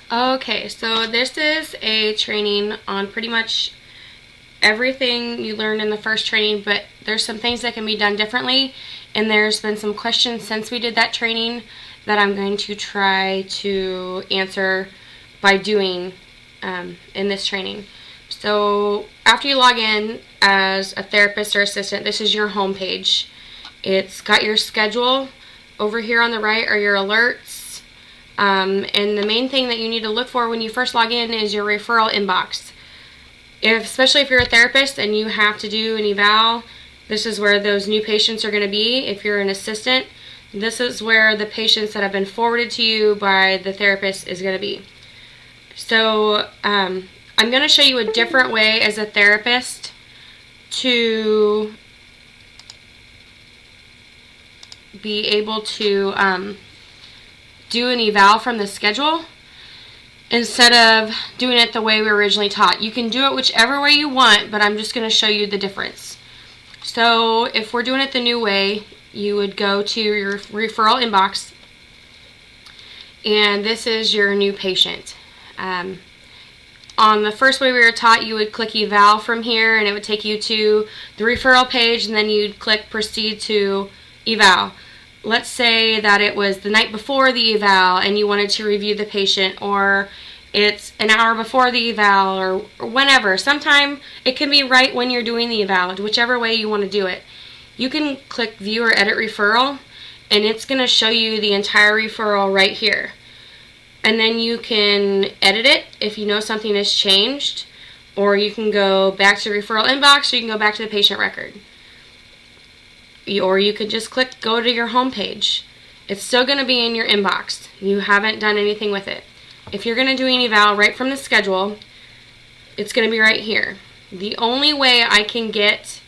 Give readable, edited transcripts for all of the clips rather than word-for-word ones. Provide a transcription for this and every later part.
Okay, so this is a training on pretty much everything you learned in the first training, but there's some things that can be done differently, and there's been some questions since we did that training that I'm going to try to answer by doing in this training. So after you log in as a therapist or assistant, this is your home page. It's got your schedule. Over here on the right are your alerts. And the main thing that you need to look for when you first log in is your referral inbox. Especially if you're a therapist and you have to do an eval, this is where those new patients are going to be. If you're an assistant, this is where the patients that have been forwarded to you by the therapist is going to be. So I'm going to show you a different way as a therapist to be able to do an eval from the schedule instead of doing it the way we were originally taught. You can do it whichever way you want, but I'm just going to show you the difference. So if we're doing it the new way, you would go to your referral inbox, and this is your new patient. On the first way we were taught, you would click eval from here, and it would take you to the referral page, and then you'd click proceed to eval. Let's say that it was the night before the eval and you wanted to review the patient, or it's an hour before the eval, or whenever. Sometime it can be right when you're doing the eval, whichever way you want to do it. You can click view or edit referral, and it's going to show you the entire referral right here. And then you can edit it if you know something has changed, or you can go back to the referral inbox, or you can go back to the patient record. Or you could just click go to your home page. It's still going to be in your inbox. You haven't done anything with it. If you're going to do an eval right from the schedule, it's going to be right here. The only way I can get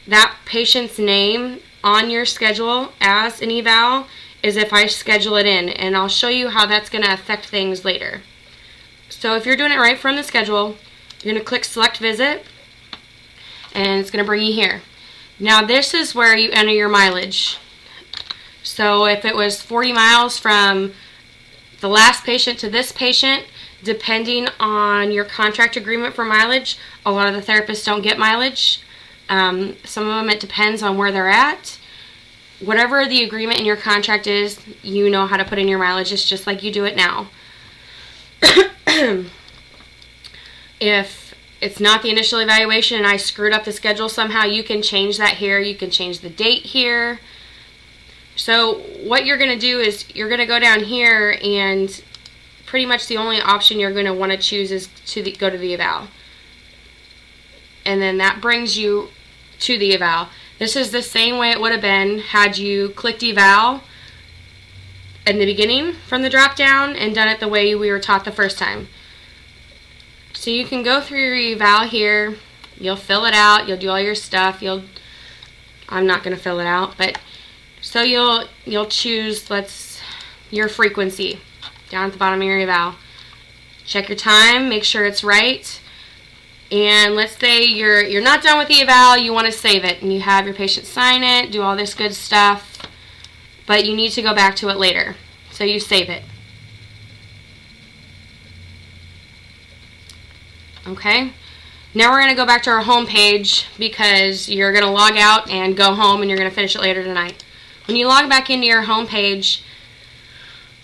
that patient's name on your schedule as an eval is if I schedule it in, and I'll show you how that's going to affect things later. So if you're doing it right from the schedule, you're going to click select visit, and it's going to bring you here. Now this is where you enter your mileage. So if it was 40 miles from the last patient to this patient, depending on your contract agreement for mileage, a lot of the therapists don't get mileage. Some of them it depends on where they're at. Whatever the agreement in your contract is, you know how to put in your mileage. It's just like you do it now. If it's not the initial evaluation and I screwed up the schedule somehow, you can change that here. You can change the date here. So what you're going to do is you're going to go down here, and pretty much the only option you're going to want to choose is to go to the eval. And then that brings you to the eval. This is the same way it would have been had you clicked eval in the beginning from the drop down and done it the way we were taught the first time. So you can go through your eval here, you'll fill it out, you'll do all your stuff, I'm not going to fill it out, but so you'll choose your frequency down at the bottom of your eval. Check your time, make sure it's right, and let's say you're not done with the eval, you want to save it, and you have your patient sign it, do all this good stuff, but you need to go back to it later, so you save it. Okay, now we're going to go back to our home page because you're going to log out and go home and you're going to finish it later tonight. When you log back into your home page,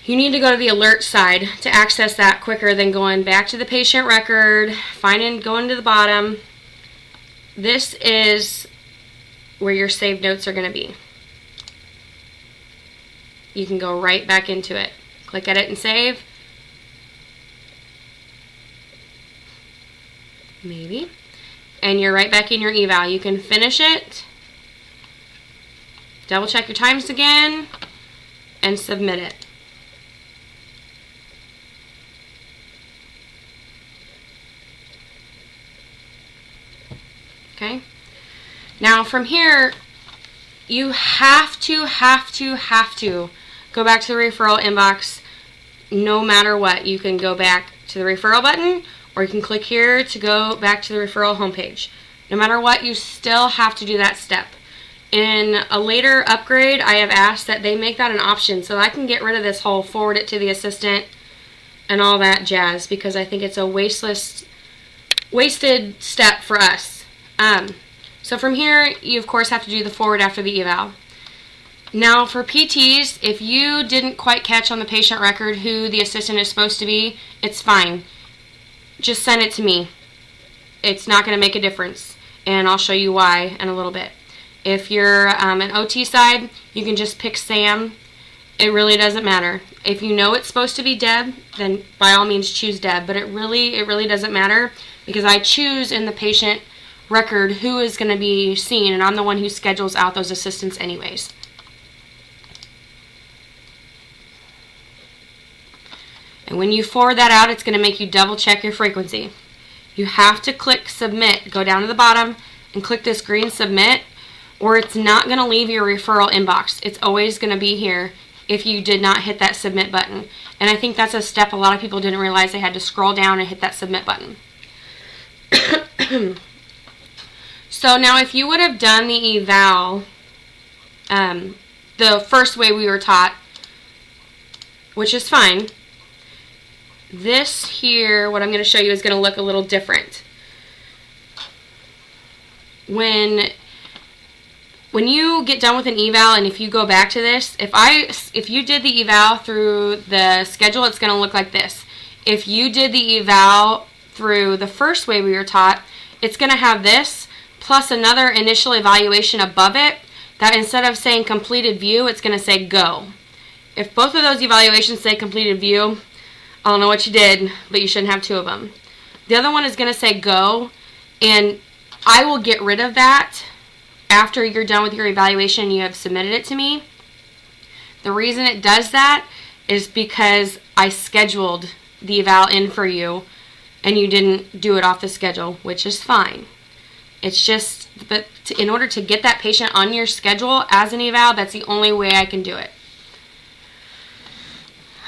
you need to go to the alert side to access that quicker than going back to the patient record, going to the bottom. This is where your saved notes are going to be. You can go right back into it. Click edit and save. Maybe. And you're right back in your eval. You can finish it, double check your times again, and submit it. Okay. Now from here, you have to go back to the referral inbox no matter what. You can go back to the referral button, or you can click here to go back to the referral homepage. No matter what, you still have to do that step. In a later upgrade, I have asked that they make that an option so I can get rid of this whole forward it to the assistant and all that jazz, because I think it's a wasted step for us. So from here, you of course have to do the forward after the eval. Now for PTs, if you didn't quite catch on the patient record who the assistant is supposed to be, it's fine. Just send it to me. It's not going to make a difference, and I'll show you why in a little bit. If you're an OT side, you can just pick Sam. It really doesn't matter. If you know it's supposed to be Deb, then by all means choose Deb, but it really doesn't matter, because I choose in the patient record who is going to be seen, and I'm the one who schedules out those assistants anyways. And when you forward that out, it's going to make you double check your frequency. You have to click submit. Go down to the bottom and click this green submit, or it's not going to leave your referral inbox. It's always going to be here if you did not hit that submit button. And I think that's a step a lot of people didn't realize. They had to scroll down and hit that submit button. So now if you would have done the eval the first way we were taught, which is fine, this here, what I'm going to show you, is going to look a little different. When you get done with an eval, and if you go back to this, if you did the eval through the schedule, it's going to look like this. If you did the eval through the first way we were taught, it's going to have this plus another initial evaluation above it that instead of saying completed view, it's going to say go. If both of those evaluations say completed view, I don't know what you did, but you shouldn't have two of them. The other one is going to say go, and I will get rid of that after you're done with your evaluation and you have submitted it to me. The reason it does that is because I scheduled the eval in for you and you didn't do it off the schedule, which is fine. It's just, but in order to get that patient on your schedule as an eval, that's the only way I can do it.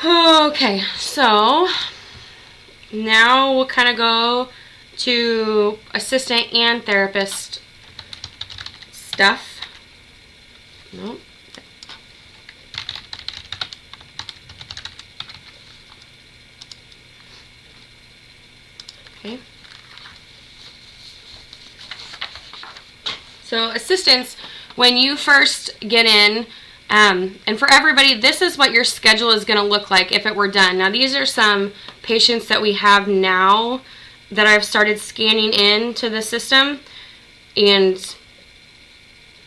Okay, so now we'll kind of go to assistant and therapist stuff. Nope. Okay. So assistants, when you first get in, and for everybody, this is what your schedule is going to look like if it were done. Now these are some patients that we have now that I've started scanning into the system, and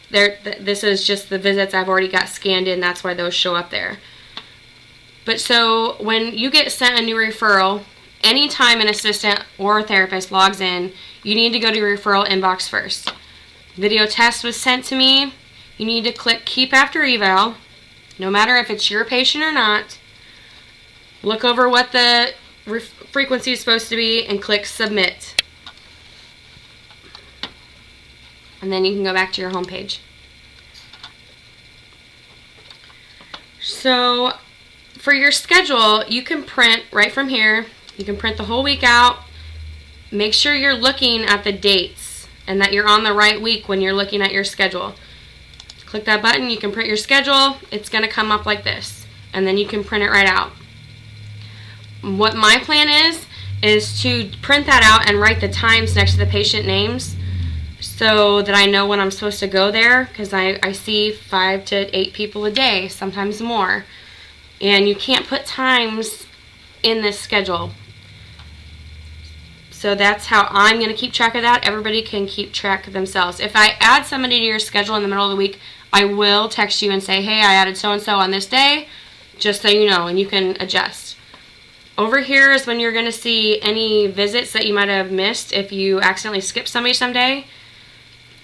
this is just the visits I've already got scanned in. That's why those show up there. But so when you get sent a new referral, anytime an assistant or a therapist logs in, you need to go to your referral inbox first. Video test was sent to me. You need to click keep after eval, no matter if it's your patient or not. Look over what the frequency is supposed to be and click submit. And then you can go back to your home page. So for your schedule, you can print right from here. You can print the whole week out. Make sure you're looking at the dates and that you're on the right week when you're looking at your schedule. Click that button, you can print your schedule. It's going to come up like this, and then you can print it right out. What my plan is to print that out and write the times next to the patient names so that I know when I'm supposed to go there, because I see 5 to 8 people a day, sometimes more. And you can't put times in this schedule. So that's how I'm going to keep track of that. Everybody can keep track of themselves. If I add somebody to your schedule in the middle of the week, I will text you and say, hey, I added so-and-so on this day, just so you know, and you can adjust. Over here is when you're going to see any visits that you might have missed if you accidentally skip somebody someday.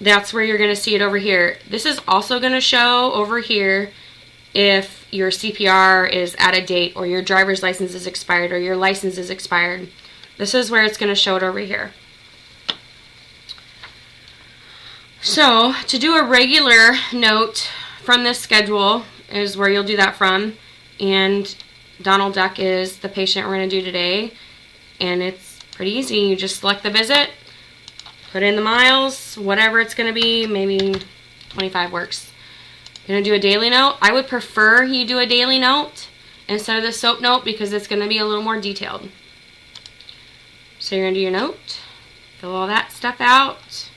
That's where you're going to see it over here. This is also going to show over here if your CPR is out of date or your driver's license is expired or your license is expired. This is where it's going to show it over here. So to do a regular note from this schedule is where you'll do that from, and Donald Duck is the patient we're going to do today, and it's pretty easy. You just select the visit, put in the miles, whatever it's going to be, maybe 25 works. You're going to do a daily note. I would prefer you do a daily note instead of the SOAP note because it's going to be a little more detailed. So you're going to do your note, fill all that stuff out.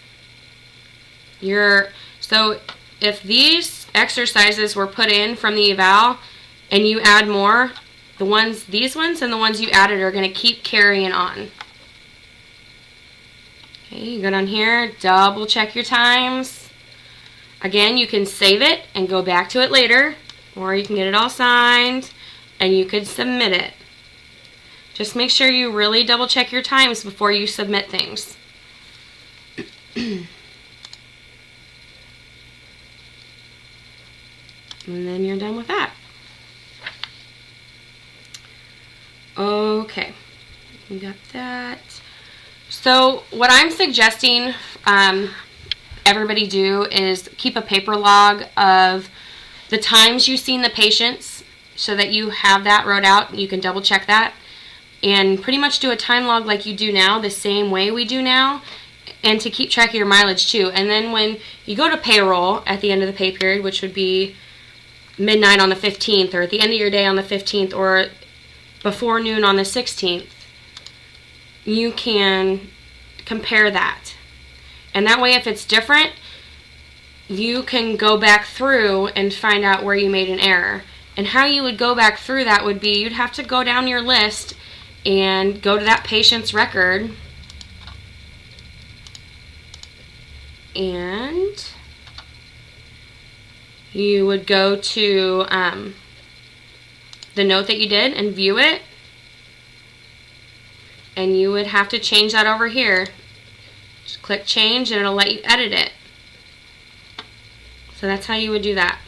So if these exercises were put in from the eval and you add more, these ones and the ones you added are going to keep carrying on. Okay, you go down here, double check your times. Again, you can save it and go back to it later, or you can get it all signed and you could submit it. Just make sure you really double check your times before you submit things. And then you're done with that. Okay, you got that. So what I'm suggesting everybody do is keep a paper log of the times you've seen the patients so that you have that wrote out and you can double check that. And pretty much do a time log like you do now, the same way we do now, and to keep track of your mileage too. And then when you go to payroll at the end of the pay period, which would be midnight on the 15th, or at the end of your day on the 15th, or before noon on the 16th, you can compare that. And that way, if it's different, you can go back through and find out where you made an error. And how you would go back through that would be, you'd have to go down your list and go to that patient's record and you would go to the note that you did and view it, and you would have to change that over here. Just click change and it'll let you edit it. So that's how you would do that.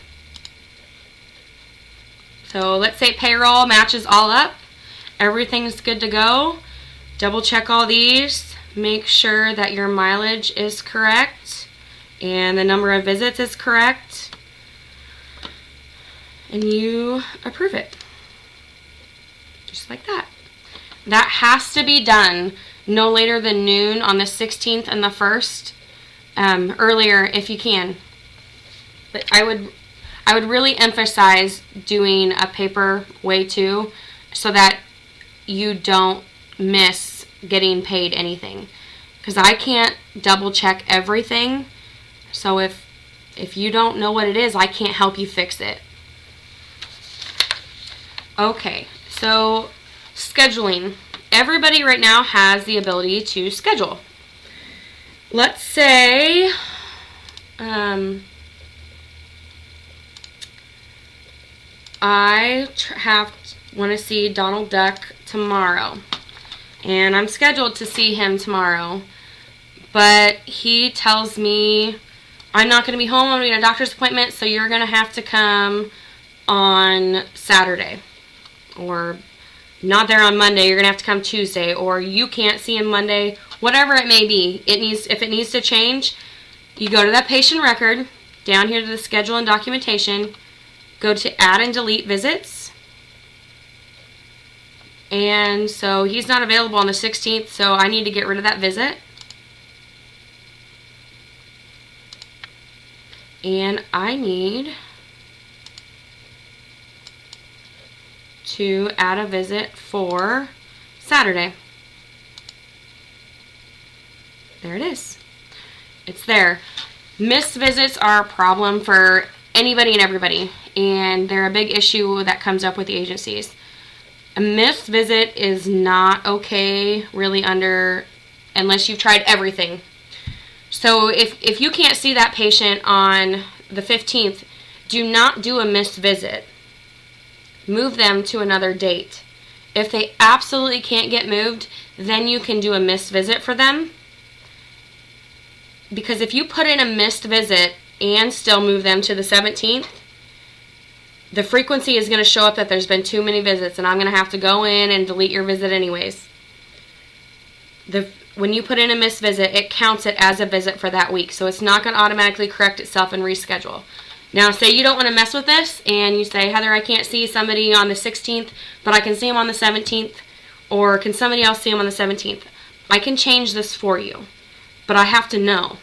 So let's say payroll matches all up. Everything's good to go. Double check all these. Make sure that your mileage is correct and the number of visits is correct. And you approve it. Just like that. That has to be done no later than noon on the 16th and the 1st. Earlier if you can. But I would really emphasize doing a paper way too, so that you don't miss getting paid anything. Because I can't double check everything. So if you don't know what it is, I can't help you fix it. Okay, so scheduling. Everybody right now has the ability to schedule. Let's say I want to see Donald Duck tomorrow, and I'm scheduled to see him tomorrow, but he tells me I'm not going to be home, I'm going to be at a doctor's appointment, so you're going to have to come on Saturday, or not there on Monday, you're going to have to come Tuesday, or you can't see him Monday, whatever it may be. If it needs to change, you go to that patient record, down here to the schedule and documentation, go to add and delete visits, and so he's not available on the 16th, so I need to get rid of that visit. And I need to add a visit for Saturday. There it is. It's there. Missed visits are a problem for anybody and everybody, and they're a big issue that comes up with the agencies. A missed visit is not okay really unless you've tried everything. So if you can't see that patient on the 15th, do not do a missed visit. Move them to another date. If they absolutely can't get moved, then you can do a missed visit for them. Because if you put in a missed visit and still move them to the 17th, the frequency is going to show up that there's been too many visits, and I'm going to have to go in and delete your visit anyways. When you put in a missed visit, it counts it as a visit for that week, so it's not going to automatically correct itself and reschedule. Now, say you don't want to mess with this, and you say, Heather, I can't see somebody on the 16th, but I can see them on the 17th, or can somebody else see them on the 17th? I can change this for you, but I have to know,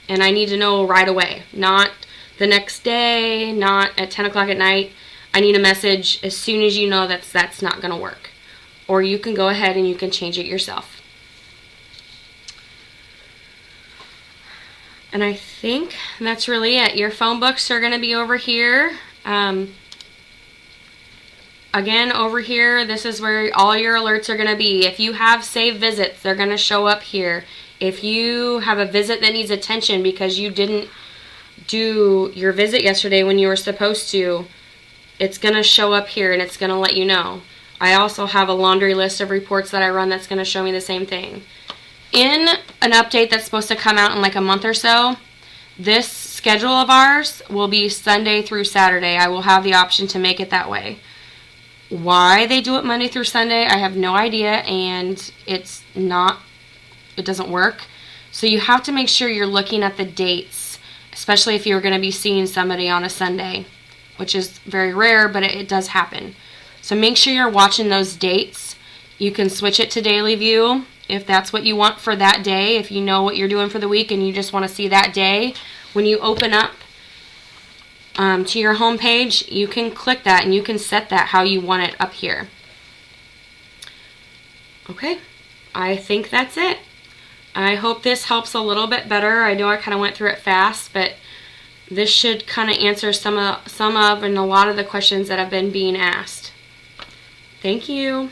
and I need to know right away, not the next day, not at 10 o'clock at night. I need a message as soon as you know that's not going to work. Or you can go ahead and you can change it yourself. And I think that's really it. Your phone books are going to be over here. Again, over here, this is where all your alerts are going to be. If you have saved visits, they're going to show up here. If you have a visit that needs attention because you didn't do your visit yesterday when you were supposed to, it's going to show up here and it's going to let you know. I also have a laundry list of reports that I run that's going to show me the same thing. In an update that's supposed to come out in like a month or so, this schedule of ours will be Sunday through Saturday. I will have the option to make it that way. Why they do it Monday through Sunday, I have no idea, and it doesn't work. So you have to make sure you're looking at the dates, especially if you're going to be seeing somebody on a Sunday, which is very rare, but it does happen. So make sure you're watching those dates. You can switch it to daily view if that's what you want for that day. If you know what you're doing for the week and you just want to see that day, when you open up to your home page, you can click that and you can set that how you want it up here. Okay, I think that's it. I hope this helps a little bit better. I know I kind of went through it fast, but this should kind of answer some of and a lot of the questions that have been being asked. Thank you.